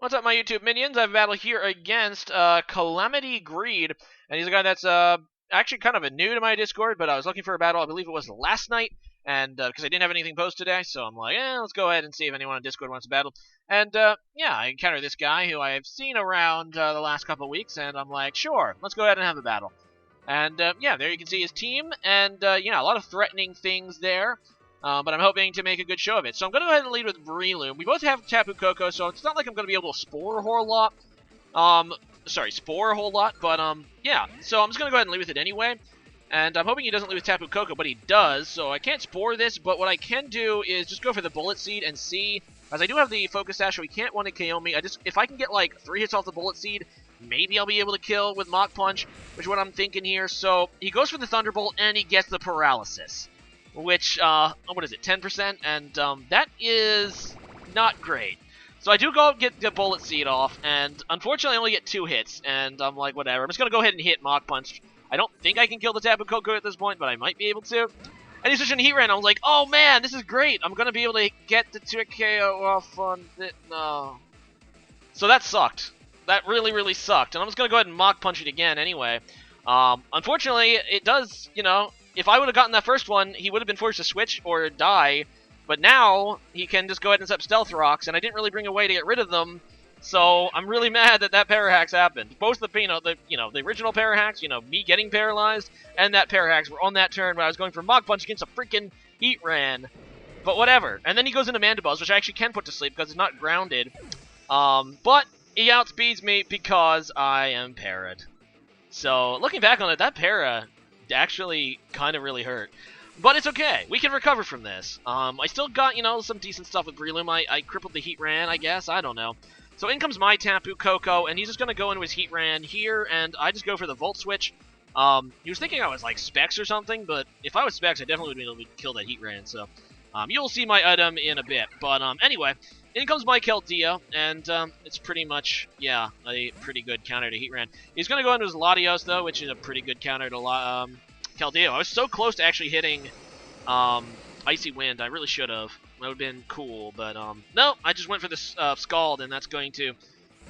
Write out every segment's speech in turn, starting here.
What's up, my YouTube minions? I have a battle here against CalamityGreed, and he's a guy that's actually kind of a new to my Discord, but I was looking for a battle, I believe it was last night, and because I didn't have anything posted today, so I'm like, let's go ahead and see if anyone on Discord wants to battle. And yeah, I encountered this guy who I have seen around the last couple of weeks, and I'm like, sure, let's go ahead and have a battle. And yeah, there you can see his team, and yeah, a lot of threatening things there. But I'm hoping to make a good show of it. So I'm going to go ahead and lead with Breloom. We both have Tapu Koko, so it's not like I'm going to be able to spore a whole lot. Spore a whole lot, but yeah. So I'm just going to go ahead and lead with it anyway. And I'm hoping he doesn't lead with Tapu Koko, but he does. So I can't spore this, but what I can do is just go for the Bullet Seed and see. As I do have the Focus Sash, so he can't want to KO me. If I can get like 3 hits off the Bullet Seed, maybe I'll be able to kill with Mach Punch, which is what I'm thinking here. So he goes for the Thunderbolt, and he gets the Paralysis. Which, what is it, 10%? And, that is not great. So I do go get the Bullet Seed off, and unfortunately I only get 2 hits, and I'm like, whatever. I'm just gonna go ahead and hit Mach Punch. I don't think I can kill the Tapu Koko at this point, but I might be able to. And he's switching Heat Ran. I was like, oh man, this is great. I'm gonna be able to get the 2 KO off on it. No. So that sucked. That really, really sucked. And I'm just gonna go ahead and Mach Punch it again anyway. Unfortunately, it does, you know, if I would have gotten that first one, he would have been forced to switch or die. But now, he can just go ahead and set Stealth Rocks, and I didn't really bring a way to get rid of them. So, I'm really mad that that Parahacks happened. Both the original Parahacks, me getting paralyzed, and that Parahacks were on that turn when I was going for Mach Punch against a freaking Heat Ran. But whatever. And then he goes into Mandibuzz, which I actually can put to sleep because it's not grounded. But he outspeeds me because I am parried. So, looking back on it, that para actually kind of really hurt. But it's okay. We can recover from this. I still got, some decent stuff with Breloom. I crippled the Heat Ran, I guess. I don't know. So in comes my Tapu Koko, and he's just going to go into his Heat Ran here, and I just go for the Volt Switch. He was thinking I was, like, Specs or something, but if I was Specs, I definitely would be able to kill that Heat Ran. So you'll see my item in a bit. But anyway, in comes my Keldeo, and it's pretty much, yeah, a pretty good counter to Heat Ran. He's going to go into his Latios, though, which is a pretty good counter to Keldeo. I was so close to actually hitting Icy Wind. I really should have. That would have been cool, but no, I just went for this Scald, and that's going to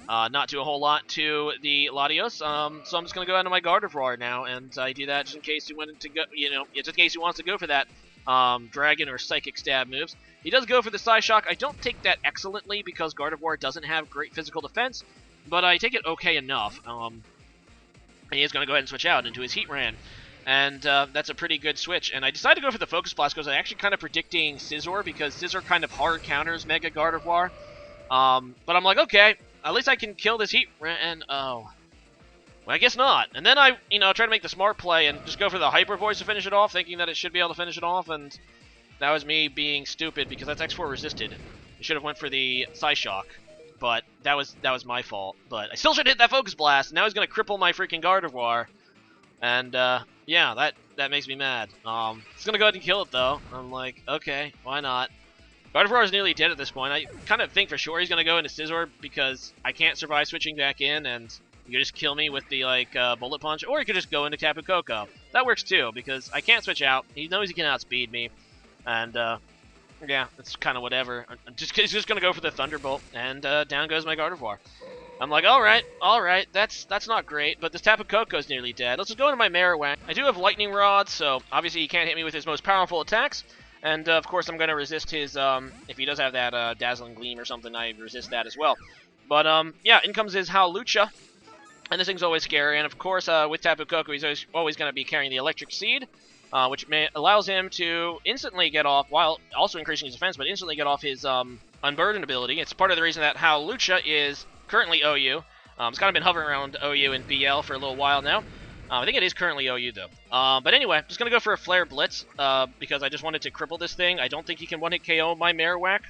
not do a whole lot to the Latios. So I'm just going to go into my Gardevoir now, and I do that just in case he wanted to go, just in case he wants to go for that Dragon or Psychic Stab moves. He does go for the Psyshock. I don't take that excellently because Gardevoir doesn't have great physical defense, but I take it okay enough. And he is going to go ahead and switch out into his Heat Ran. And that's a pretty good switch. And I decided to go for the Focus Blast because I actually kind of predicting Scizor because Scizor kind of hard counters Mega Gardevoir. But I'm like, okay, at least I can kill this Heat Ran. Oh. Well, I guess not. And then I, try to make the smart play and just go for the Hyper Voice to finish it off, thinking that it should be able to finish it off. And that was me being stupid because that's X4 resisted. I should have went for the Psyshock. But that was my fault. But I still should hit that Focus Blast. Now he's going to cripple my freaking Gardevoir. And, yeah, that makes me mad. He's gonna go ahead and kill it, though. I'm like, okay, why not? Gardevoir is nearly dead at this point. I kind of think for sure he's gonna go into Scizor because I can't survive switching back in, and you can just kill me with the, Bullet Punch, or you could just go into Tapu Koko. That works, too, because I can't switch out. He knows he can outspeed me, and, yeah, it's kind of whatever. He's just gonna go for the Thunderbolt, and, down goes my Gardevoir. I'm like, alright, that's not great, but this Tapu Koko's nearly dead. Let's just go into my Marowak. I do have Lightning Rod, so obviously he can't hit me with his most powerful attacks. And, of course, I'm going to resist his, if he does have that Dazzling Gleam or something, I resist that as well. But, yeah, in comes his Howlucha. And this thing's always scary. And, of course, with Tapu Koko, he's always going to be carrying the Electric Seed, which allows him to instantly get off, while also increasing his defense, but instantly get off his Unburden ability. It's part of the reason that Howlucha is currently OU. It's kind of been hovering around OU and BL for a little while now. I think it is currently OU, though. But anyway, I'm just going to go for a Flare Blitz, because I just wanted to cripple this thing. I don't think he can one-hit KO my Marowak.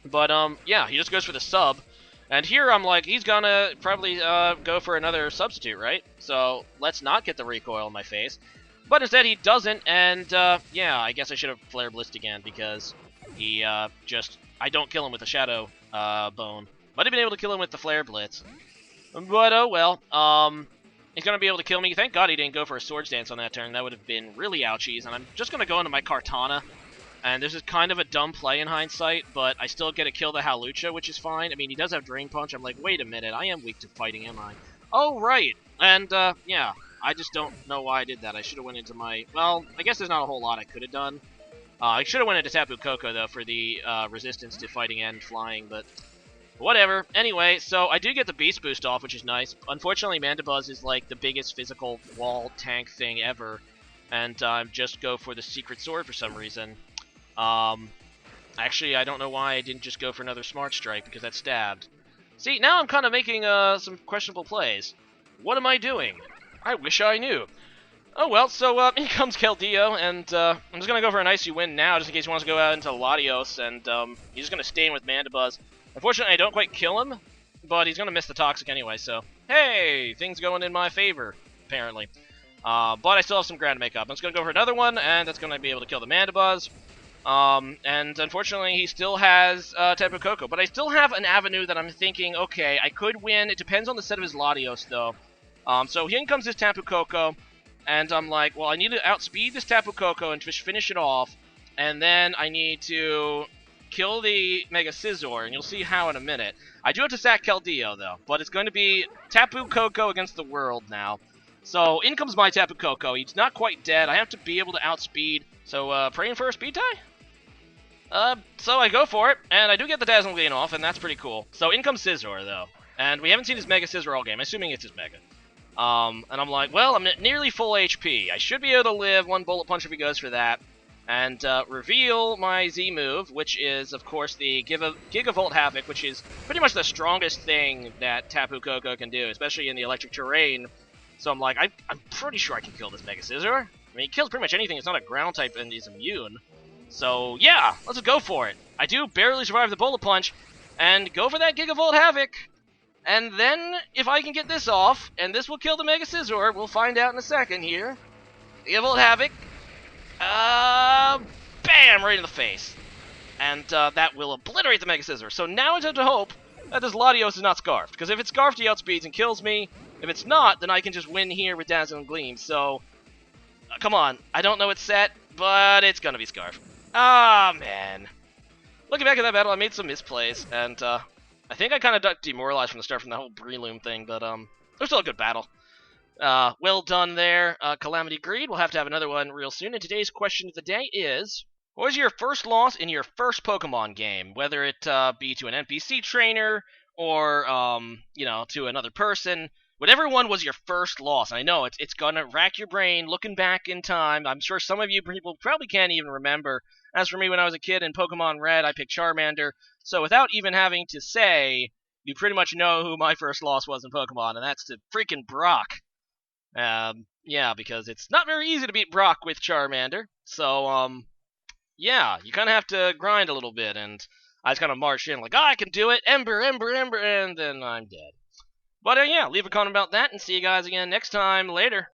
But, yeah, he just goes for the sub. And here I'm like, he's going to probably go for another substitute, right? So let's not get the recoil in my face. But instead he doesn't, and, yeah, I guess I should have Flare Blitzed again, because he I don't kill him with a Shadow Bone. Might have been able to kill him with the Flare Blitz. But, oh well. He's going to be able to kill me. Thank God he didn't go for a Swords Dance on that turn. That would have been really ouchies. And I'm just going to go into my Kartana. And this is kind of a dumb play in hindsight, but I still get to kill the Hawlucha, which is fine. I mean, he does have Drain Punch. I'm like, wait a minute, I am weak to fighting, am I? Oh, right. And, yeah, I just don't know why I did that. I should have went into my... Well, I guess there's not a whole lot I could have done. I should have went into Tapu Koko, though, for the resistance to fighting and flying, but whatever. Anyway, so I do get the Beast Boost off, which is nice. Unfortunately, Mandibuzz is, like, the biggest physical wall tank thing ever, and just go for the Secret Sword for some reason. Actually, I don't know why I didn't just go for another Smart Strike, because that stabbed. See, now I'm kind of making some questionable plays. What am I doing? I wish I knew. Oh well, so in comes Keldeo, and I'm just going to go for an Icy Wind now, just in case he wants to go out into Latios, and he's just going to stay in with Mandibuzz. Unfortunately, I don't quite kill him, but he's going to miss the Toxic anyway, so hey, things going in my favor, apparently. But I still have some ground to make up. I'm just going to go for another one, and that's going to be able to kill the Mandibuzz. And unfortunately, he still has Tapu Koko, but I still have an avenue that I'm thinking, okay, I could win. It depends on the set of his Latios, though. So in comes his Tapu Koko. And I'm like, well, I need to outspeed this Tapu Koko and just finish it off. And then I need to kill the Mega Scizor, and you'll see how in a minute. I do have to sack Keldeo, though, but it's going to be Tapu Koko against the world now. So in comes my Tapu Koko. He's not quite dead. I have to be able to outspeed. So praying for a speed tie? So I go for it, and I do get the Dazzling Gleam off, and that's pretty cool. So in comes Scizor, though. And we haven't seen his Mega Scizor all game, assuming it's his Mega. And I'm like, well, I'm at nearly full HP. I should be able to live one Bullet Punch if he goes for that. And reveal my Z move, which is, of course, the Gigavolt Havoc, which is pretty much the strongest thing that Tapu Koko can do, especially in the electric terrain. So I'm like, I'm pretty sure I can kill this Mega Scizor. I mean, he kills pretty much anything. It's not a ground type and he's immune. So, yeah, let's go for it. I do barely survive the Bullet Punch, and go for that Gigavolt Havoc. And then, if I can get this off, and this will kill the Mega Scizor, we'll find out in a second here. Gigavolt Havoc. Bam! Right in the face. And that will obliterate the Mega Scizor. So now I have to hope that this Latios is not Scarfed. Because if it's Scarfed, he outspeeds and kills me. If it's not, then I can just win here with Dazzling Gleam. So, come on. I don't know it's set, but it's going to be Scarfed. Ah, man. Looking back at that battle, I made some misplays, and I think I kind of got demoralized from the start from the whole Breloom thing, but it was still a good battle. Well done there, CalamityGreed. We'll have to have another one real soon. And today's question of the day is, what was your first loss in your first Pokemon game? Whether it be to an NPC trainer or, you know, to another person. Whatever one was your first loss. I know it's gonna rack your brain looking back in time. I'm sure some of you people probably can't even remember. As for me, when I was a kid in Pokemon Red, I picked Charmander. So without even having to say, you pretty much know who my first loss was in Pokemon, and that's to freaking Brock. Yeah, because it's not very easy to beat Brock with Charmander. So, yeah, you kind of have to grind a little bit, and I just kind of marched in like, oh, I can do it, Ember, Ember, Ember, and then I'm dead. But, yeah, leave a comment about that, and see you guys again next time. Later.